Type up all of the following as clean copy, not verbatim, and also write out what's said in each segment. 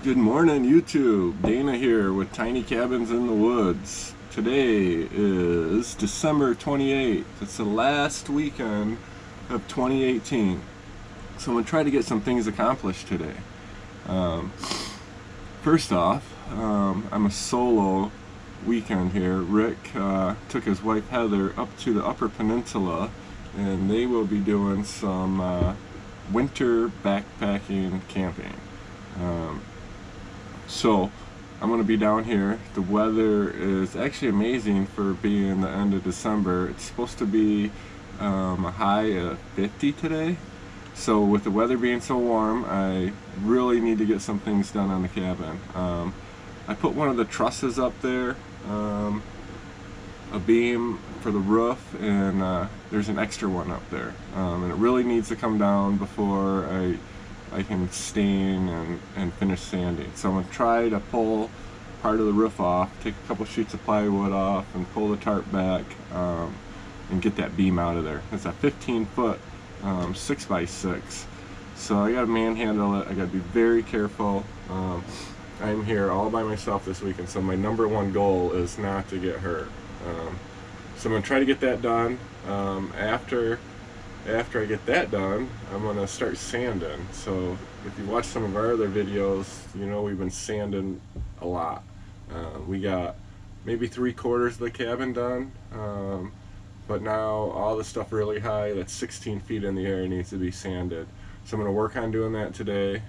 Good morning, YouTube. Dana here with Tiny Cabins in the Woods. Today is December 28th. It's the last weekend of 2018. So I'm going to try to get some things accomplished today. First off, I'm a solo weekend here. Rick took his wife Heather up to the Upper Peninsula, and they will be doing some winter backpacking camping. So I'm going to be down here. The weather is actually amazing for being the end of December. It's supposed to be a high of 50 today. So with the weather being so warm, I really need to get some things done on the cabin. I put one of the trusses up there, a beam for the roof, and there's an extra one up there. And it really needs to come down before I can stain and finish sanding. So I'm going to try to pull part of the roof off, take a couple sheets of plywood off, and pull the tarp back and get that beam out of there. It's a 15-foot 6x6. So I got to manhandle it. I got to be very careful. I'm here all by myself this weekend, so my number one goal is not to get hurt. So I'm going to try to get that done. After I get that done, I'm going to start sanding. So if you watch some of our other videos, you know we've been sanding a lot. We got maybe 3/4 of the cabin done, but now all the stuff really high, that's 16 feet in the air, needs to be sanded. So I'm going to work on doing that today.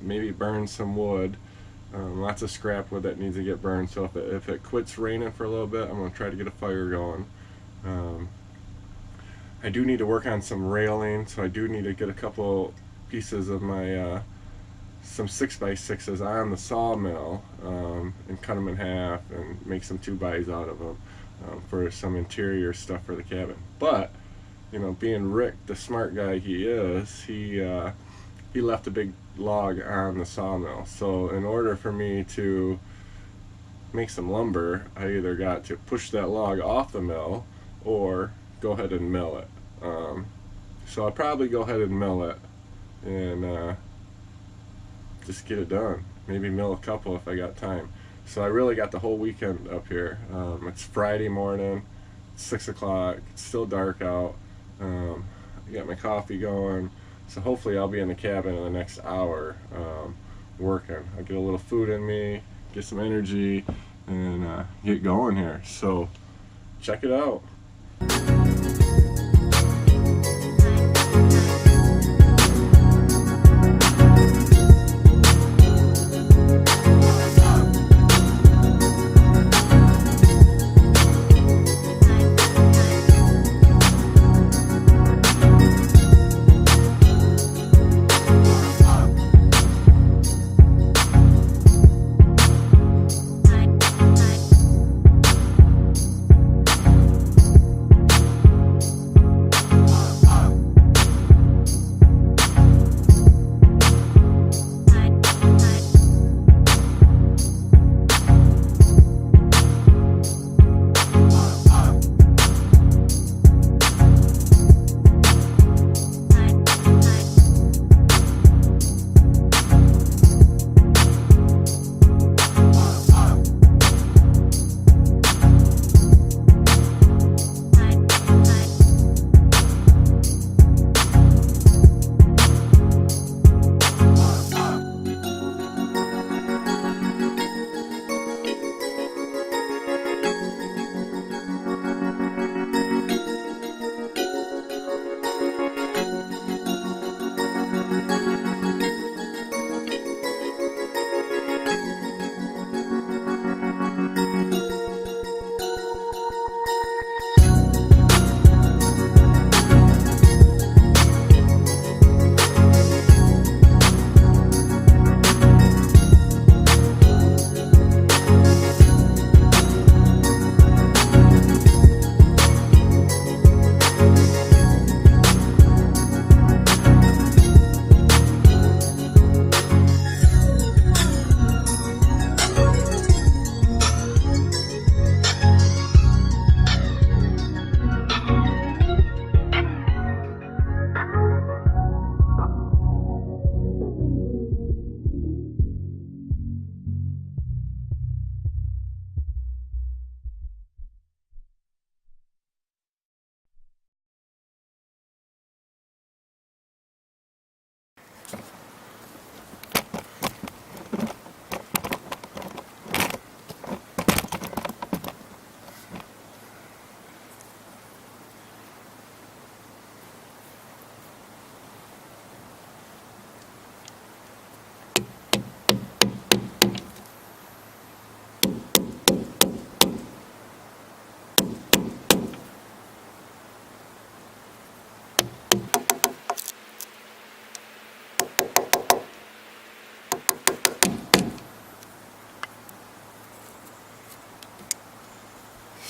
Maybe burn some wood. Lots of scrap wood that needs to get burned, so if it quits raining for a little bit, I'm going to try to get a fire going. I do need to work on some railing, so I do need to get a couple pieces of my some 6x6s on the sawmill and cut them in half and make some 2x out of them for some interior stuff for the cabin. But you know, being Rick, the smart guy he is, he left a big log on the sawmill. So in order for me to make some lumber, I either got to push that log off the mill or go ahead and mill it. So I'll probably go ahead and mill it and just get it done. Maybe mill a couple if I got time. So I really got the whole weekend up here. It's Friday morning, 6 o'clock, it's still dark out. I got my coffee going, so hopefully I'll be in the cabin in the next hour working. I'll get a little food in me, get some energy, and get going here. So check it out.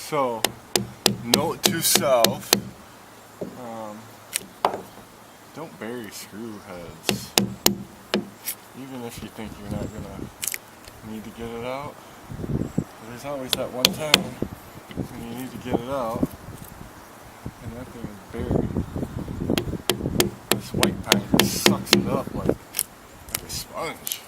So, note to self, don't bury screw heads. Even if you think you're not gonna need to get it out, there's always that one time when you need to get it out, and that thing is buried. This white pine just sucks it up like a sponge.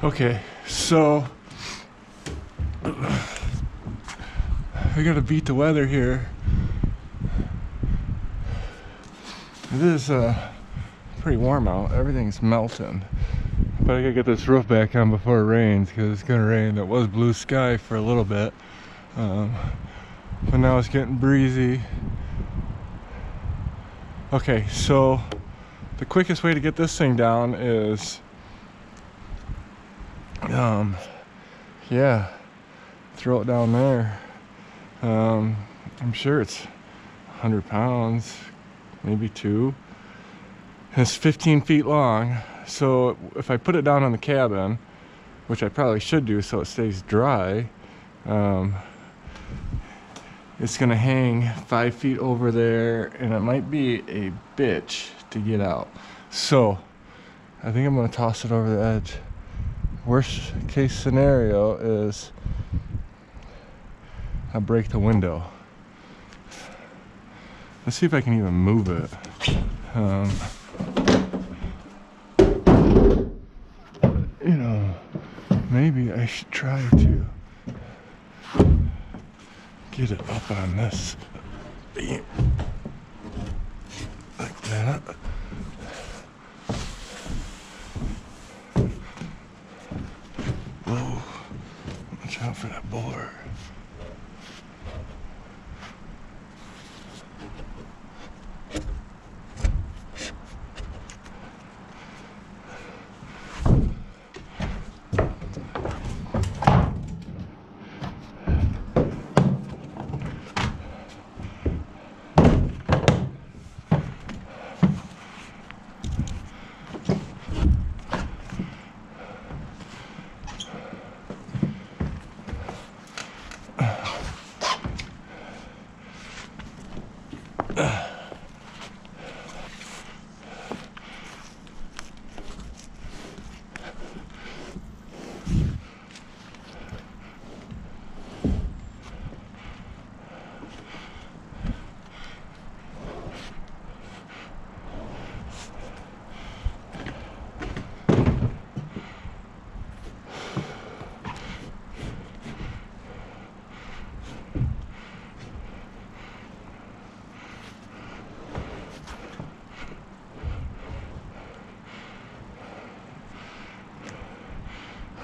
Okay, so I gotta beat the weather here. It is pretty warm out. Everything's melting. But I gotta get this roof back on before it rains because it's gonna rain. It was blue sky for a little bit, but now it's getting breezy. Okay, so the quickest way to get this thing down is yeah, throw it down there. I'm sure it's 100 pounds, maybe 2. And it's 15 feet long, so if I put it down on the cabin, which I probably should do so it stays dry, it's gonna hang 5 feet over there, and it might be a bitch to get out. So I think I'm gonna toss it over the edge. Worst case scenario is I break the window. Let's see if I can even move it. You know, maybe I should try to get it up on this beam like that. Whoa, watch out for that board.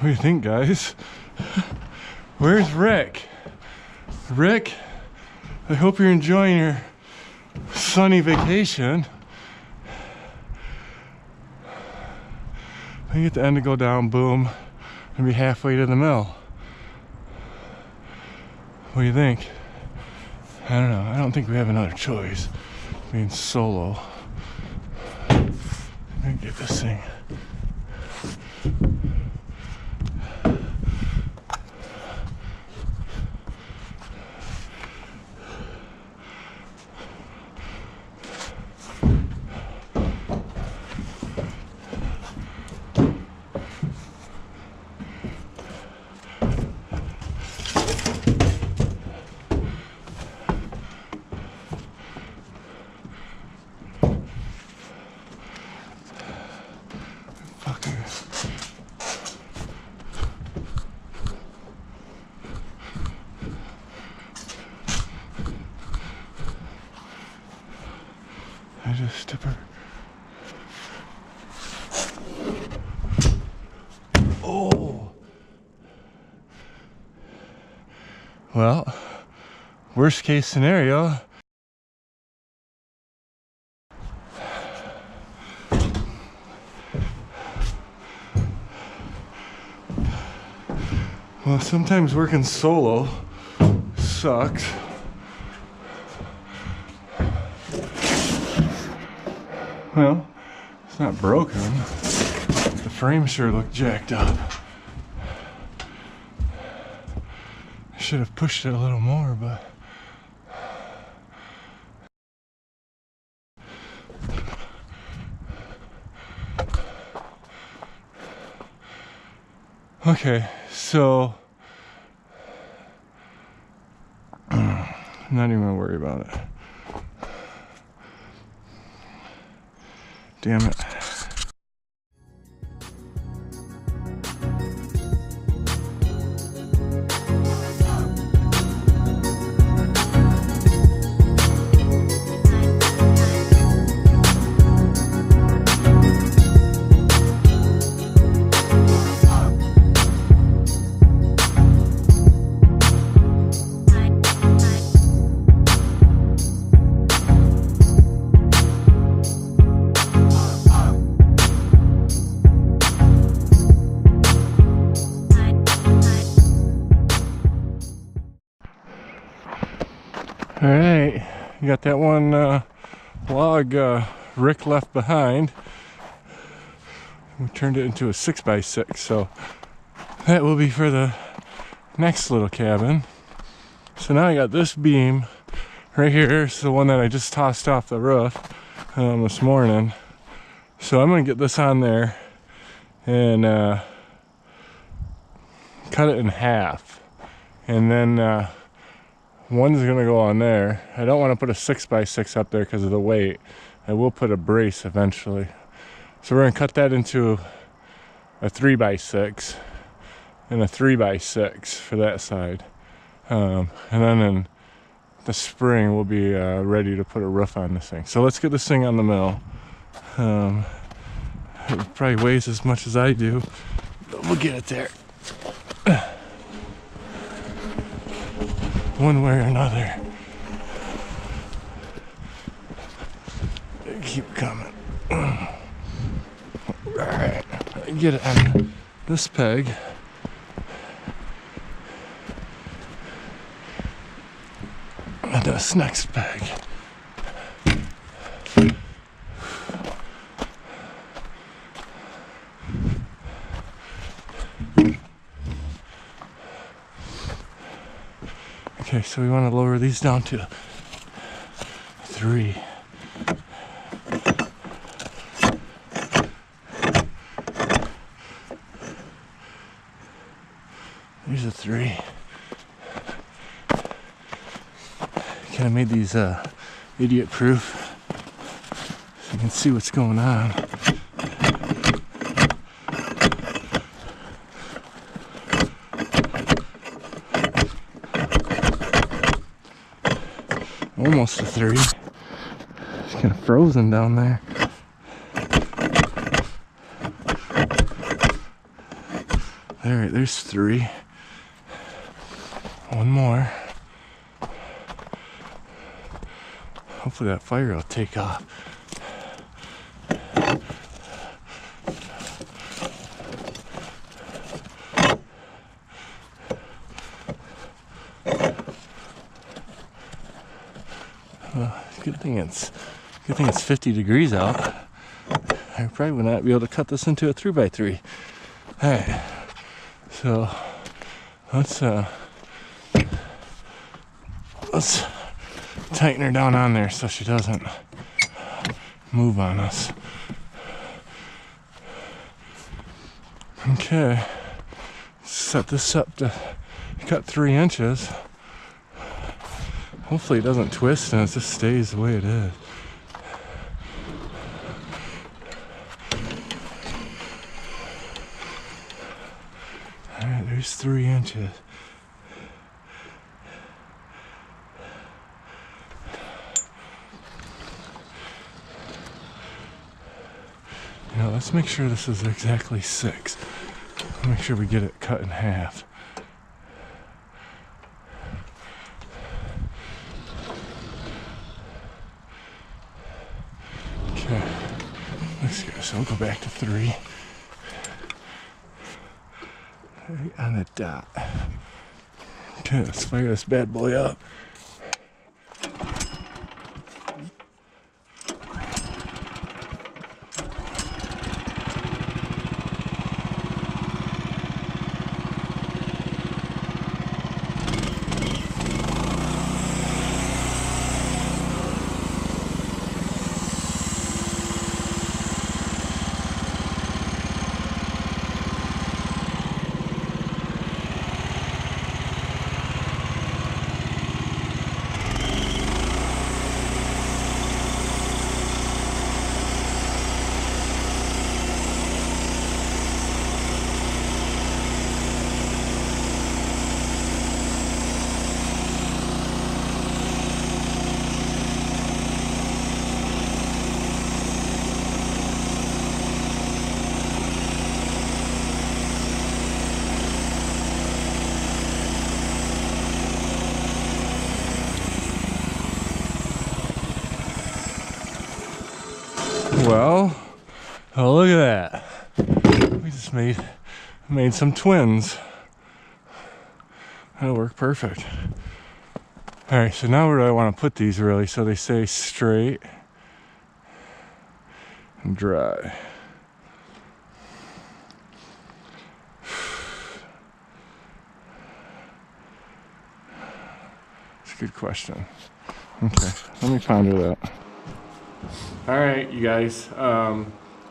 What do you think, guys? Where's Rick? Rick, I hope you're enjoying your sunny vacation. I get the end to go down, boom, and be halfway to the mill. What do you think? I don't know. I don't think we have another choice being solo. I get this thing. I just step her. Oh. Well, worst case scenario. Well, sometimes working solo sucks. Well, it's not broken. The frame sure looked jacked up. I should have pushed it a little more, but okay, so I'm not even gonna worry about it. Damn it. All right, you got that one log Rick left behind. We turned it into a 6x6, so that will be for the next little cabin. So now I got this beam right here. It's the one that I just tossed off the roof this morning. So I'm gonna get this on there and cut it in half, and then one's gonna go on there. I don't want to put a 6x6 up there because of the weight. I will put a brace eventually. So we're gonna cut that into a 3x6 and a 3x6 for that side. And then in the spring we'll be ready to put a roof on this thing. So let's get this thing on the mill. It probably weighs as much as I do, but we'll get it there. One way or another. They keep coming. Alright, get it on this peg. And this next peg. Okay, so we want to lower these down to 3. There's a 3. Kind of made these idiot proof so you can see what's going on. Almost a 3. It's kind of frozen down there. Alright, there's 3. One more. Hopefully that fire will take off. Good thing it's 50 degrees out. I probably would not be able to cut this into a 3x3. Alright, so let's tighten her down on there so she doesn't move on us. Okay, set this up to cut 3 inches. Hopefully it doesn't twist and it just stays the way it is. Alright, there's 3 inches. Now let's make sure this is exactly 6. Make sure we get it cut in half. Okay, let's go. So we'll go back to 3. Right on the dot. Okay, let's fire this bad boy up. Well, oh look at that. We just made some twins. That'll work perfect. Alright, so now where do I want to put these really so they stay straight and dry? It's a good question. Okay, let me ponder that. Alright, you guys,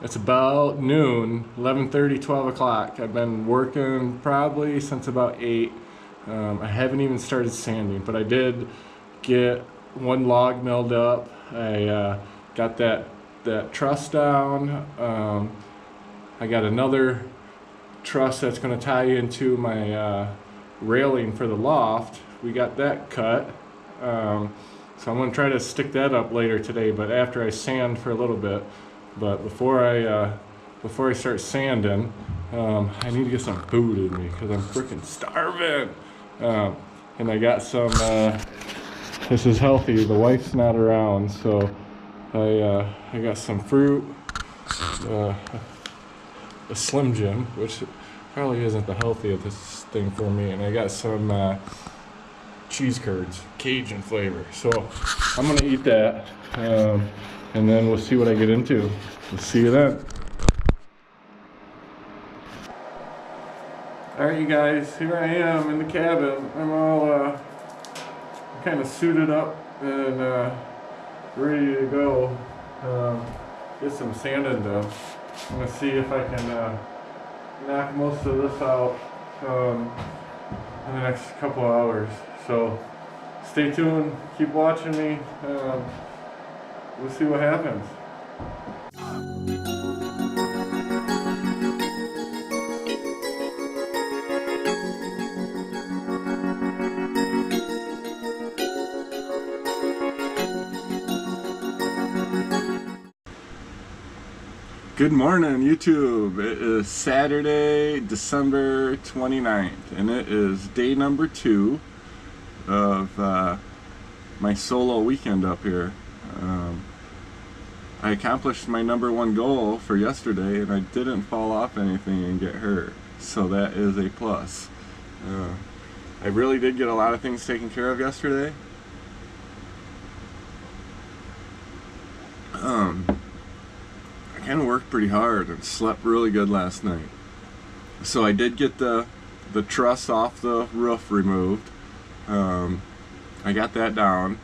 it's about noon, 11:30, 12 o'clock. I've been working probably since about 8. I haven't even started sanding, but I did get one log milled up. I got that truss down. I got another truss that's going to tie into my railing for the loft. We got that cut. So I'm going to try to stick that up later today, but after I sand for a little bit. But before I start sanding, I need to get some food in me because I'm freaking starving. And I got some, this is healthy, the wife's not around, so I got some fruit, a Slim Jim, which probably isn't the healthiest thing for me, and I got some cheese curds, Cajun flavor. So I'm gonna eat that, and then we'll see what I get into. We'll see you then. Alright, you guys, here I am in the cabin. I'm all kind of suited up and ready to go. Get some sanding done. I'm gonna see if I can knock most of this out in the next couple of hours. So stay tuned, keep watching me, we'll see what happens. Good morning, YouTube. It is Saturday, December 29th, and it is day number 2 of my solo weekend up here. I accomplished my number 1 goal for yesterday, and I didn't fall off anything and get hurt, so that is a plus. I really did get a lot of things taken care of yesterday. I kind of worked pretty hard and slept really good last night. So I did get the truss off the roof removed. I got that down.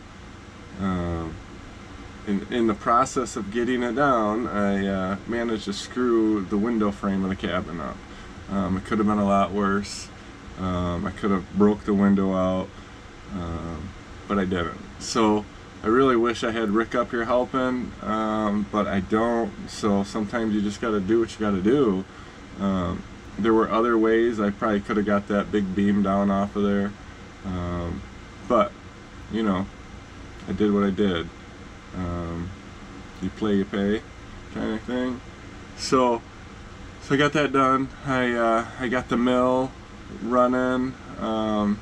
In the process of getting it down, I managed to screw the window frame of the cabin up. It could have been a lot worse. I could have broke the window out, but I didn't. So I really wish I had Rick up here helping, but I don't. So sometimes you just got to do what you got to do. There were other ways I probably could have got that big beam down off of there, but you know, I did what I did. You play, you pay, kind of thing. So I got that done. I got the mill running. I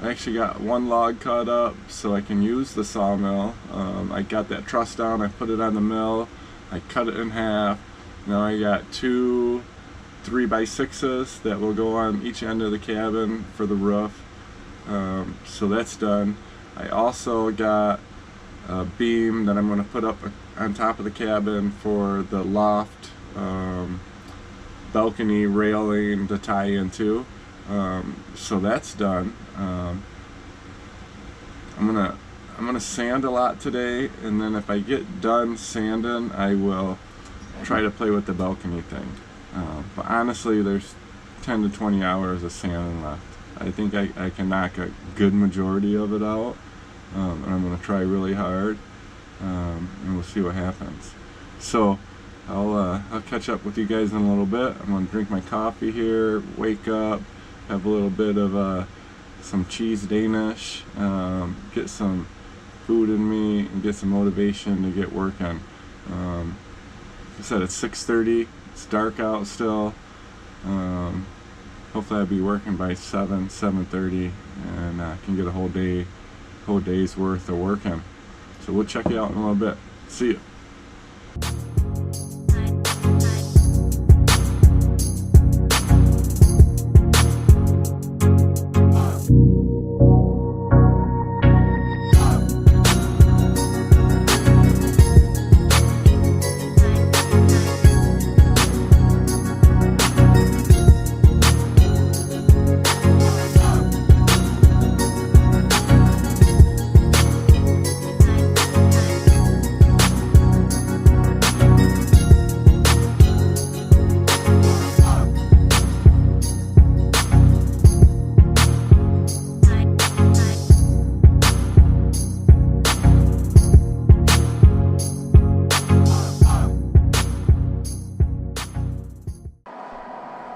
actually got one log cut up so I can use the sawmill. I got that truss down. I put it on the mill. I cut it in half. Now I got 2 3x6s that will go on each end of the cabin for the roof. So that's done. I also got a beam that I'm going to put up on top of the cabin for the loft balcony railing to tie into. So that's done. I'm gonna sand a lot today, and then if I get done sanding, I will try to play with the balcony thing. But honestly, there's 10 to 20 hours of sanding left. I think I can knock a good majority of it out, and I'm gonna try really hard, and we'll see what happens. So I'll catch up with you guys in a little bit. I'm gonna drink my coffee here, wake up, have a little bit of some cheese Danish, get some food in me, and get some motivation to get working. Like I said, it's 6:30. It's dark out still. Hopefully I'll be working by 7:30, and I can get a whole day's worth of working. So we'll check you out in a little bit. See you.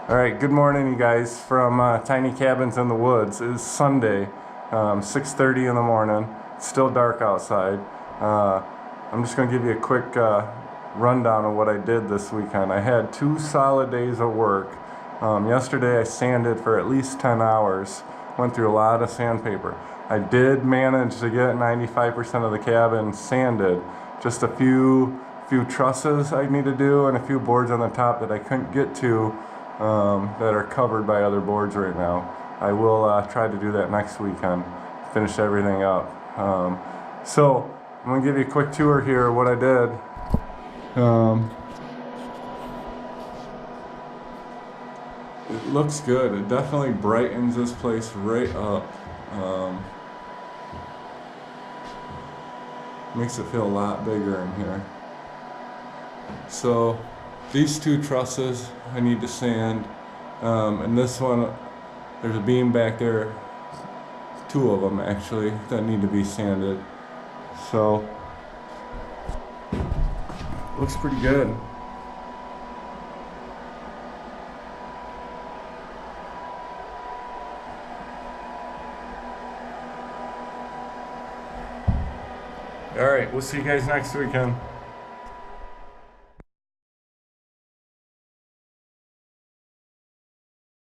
Alright, good morning you guys from Tiny Cabins in the Woods. It is Sunday, 6:30 in the morning. It's still dark outside. I'm just going to give you a quick rundown of what I did this weekend. I had 2 solid days of work. Yesterday I sanded for at least 10 hours. Went through a lot of sandpaper. I did manage to get 95% of the cabin sanded. Just a few trusses I need to do and a few boards on the top that I couldn't get to, that are covered by other boards right now. I will try to do that next weekend, finish everything up. So I'm going to give you a quick tour here of what I did. It looks good. It definitely brightens this place right up. Makes it feel a lot bigger in here. So these 2 trusses I need to sand, and this one, there's a beam back there, 2 of them actually, that need to be sanded. So, looks pretty good. Alright, we'll see you guys next weekend.